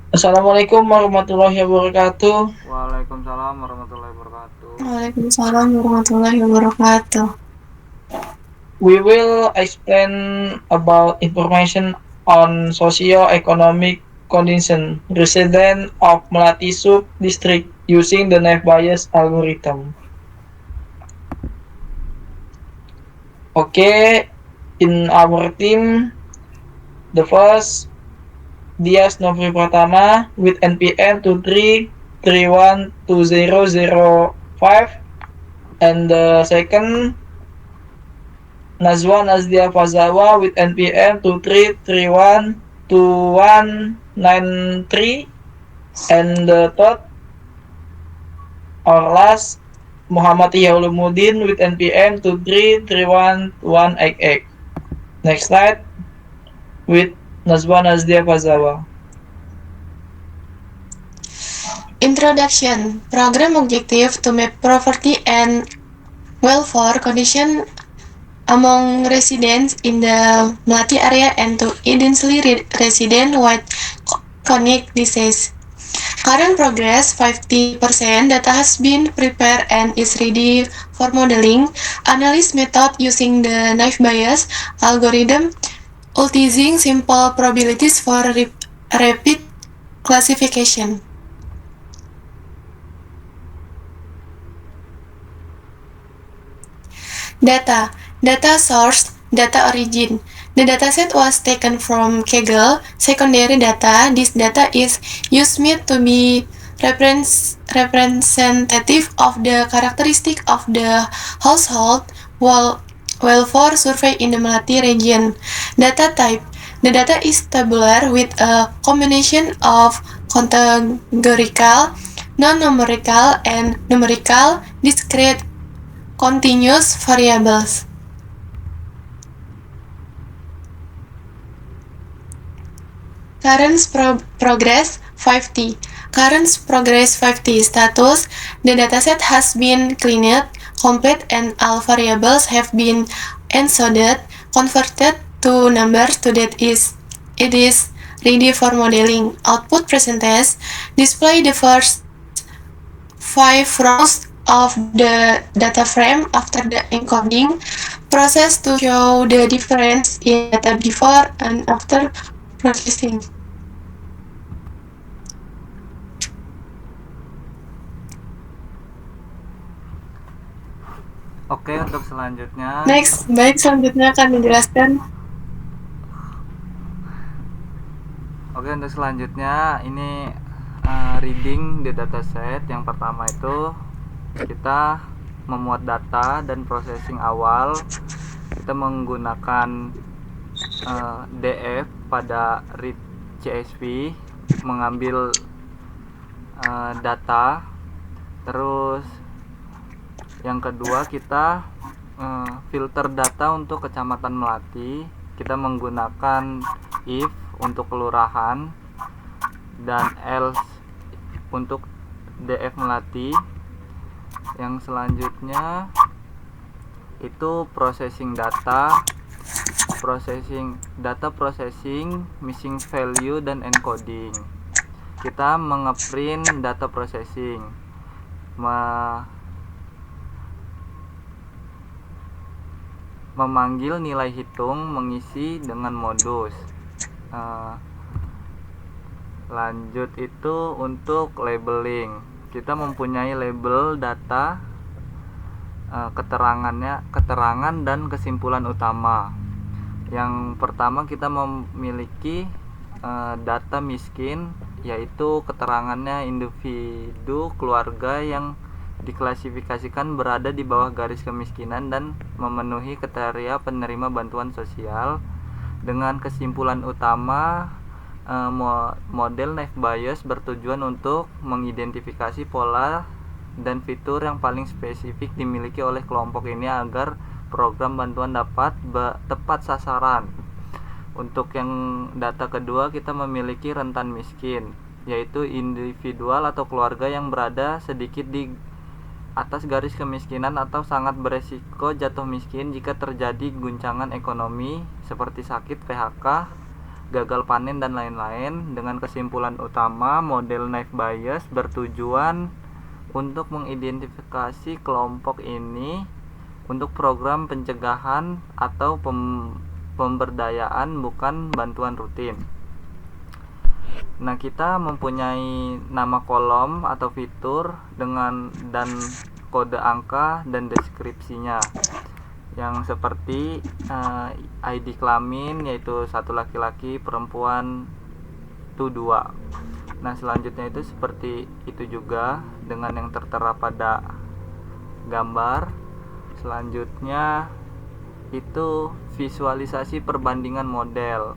Assalamualaikum warahmatullahi wabarakatuh. Waalaikumsalam warahmatullahi wabarakatuh. Waalaikumsalam warahmatullahi wabarakatuh. We will explain about information on socio-economic condition resident of Melati Sub District using the Naive Bayes algorithm. Okay, in our team, the first Dias Nofri Pratama with NPM 23312005, and the second Nazwa Nazdia Fazawa with NPM 23312193, and the third or last Muhammad Yaulumuddin with NPM 23311188. Next slide with Nazwa Nazdia Fazawa. Introduction. Program objective to map poverty and welfare condition among residents in the Melati area and to identify resident with chronic disease. Current progress 50% data has been prepared and is ready for modeling. Analysis method using the Naive Bayes algorithm utilizing simple probabilities for rapid classification. Data source, data origin. The dataset was taken from Kaggle secondary data. This data is used to be representative of the characteristic of the household welfare survey in the Melati region. Data type. The data is tabular with a combination of categorical, non-numerical, and numerical discrete continuous variables. Current progress 5T. Current progress 5T status. The dataset has been cleaned, complete, and all variables have been encoded, converted to numbers so that it is ready for modeling. Output percentage. Display the first 5 rows of the data frame after the encoding process to show the difference in data before and after processing. Oke, untuk selanjutnya. Baik, selanjutnya akan dijelaskan. Oke, untuk selanjutnya ini reading the dataset. Yang pertama itu kita memuat data dan processing awal. Kita menggunakan DF pada read CSV, mengambil data. Terus yang kedua kita filter data untuk Kecamatan Melati. Kita menggunakan if untuk kelurahan dan else untuk DF Melati. Yang selanjutnya itu processing data, missing value dan encoding. Kita mengeprint data processing, memanggil nilai hitung, mengisi dengan modus. Lanjut itu untuk labeling. Kita mempunyai label data, keterangan dan kesimpulan utama. Yang pertama kita memiliki data miskin, yaitu keterangannya individu keluarga yang diklasifikasikan berada di bawah garis kemiskinan dan memenuhi kriteria penerima bantuan sosial. Dengan kesimpulan utama, model Naive Bayes bertujuan untuk mengidentifikasi pola dan fitur yang paling spesifik dimiliki oleh kelompok ini agar program bantuan dapat tepat sasaran. Untuk yang data kedua, kita memiliki rentan miskin, yaitu individual atau keluarga yang berada sedikit di atas garis kemiskinan atau sangat beresiko jatuh miskin jika terjadi guncangan ekonomi seperti sakit, PHK, gagal panen dan lain-lain. Dengan kesimpulan utama, model naive Bayes bertujuan untuk mengidentifikasi kelompok ini untuk program pencegahan atau pemberdayaan, bukan bantuan rutin. Nah, kita mempunyai nama kolom atau fitur dengan dan kode angka dan deskripsinya, yang seperti ID kelamin, yaitu satu laki-laki, perempuan itu 2. Nah, selanjutnya itu seperti itu juga dengan yang tertera pada gambar. Selanjutnya itu visualisasi perbandingan model.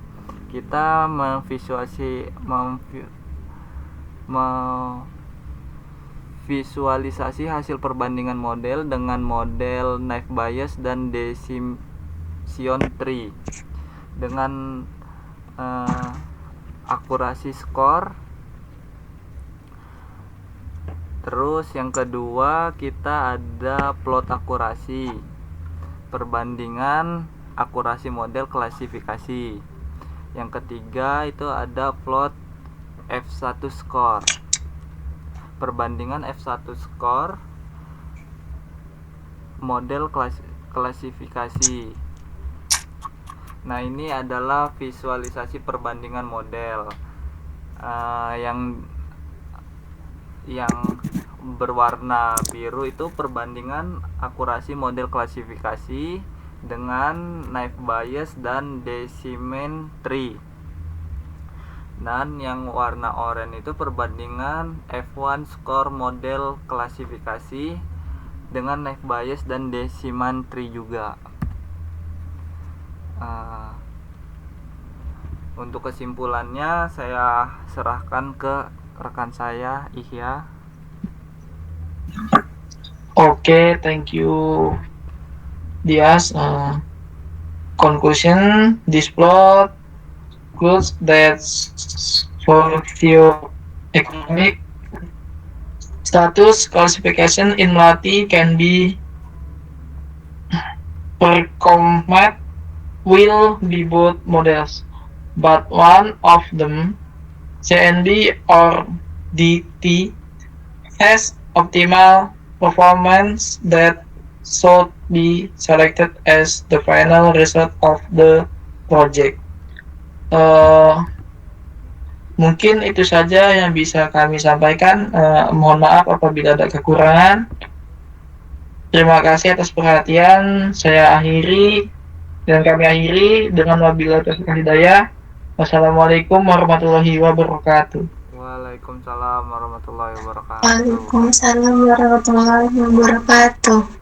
Kita memvisualisasi hasil perbandingan model dengan model naive Bayes dan decision tree dengan akurasi skor. Terus yang kedua kita ada plot akurasi, perbandingan akurasi model klasifikasi. Yang ketiga itu ada plot F1 score, perbandingan F1 score model klasifikasi. Nah, ini adalah visualisasi perbandingan model. Yang berwarna biru itu perbandingan akurasi model klasifikasi dengan naive Bayes dan decision tree. Dan yang warna oranye itu perbandingan F1 score model klasifikasi dengan naive Bayes dan decision tree juga. Untuk kesimpulannya saya serahkan ke rekan saya Ihya. Okay, thank you, Dias. Conclusion: this plot concludes that socioeconomic status classification in Melati can be performed will be both models, but one of them, CNB or DT, has optimal performance that should be selected as the final result of the project. Mungkin itu saja yang bisa kami sampaikan. Mohon maaf apabila ada kekurangan. Terima kasih atas perhatian. Saya akhiri dan kami akhiri dengan wabillahi taufiq wal hidayah. Wassalamualaikum warahmatullahi wabarakatuh. Waalaikumsalam warahmatullahi wabarakatuh. Waalaikumsalam warahmatullahi wabarakatuh.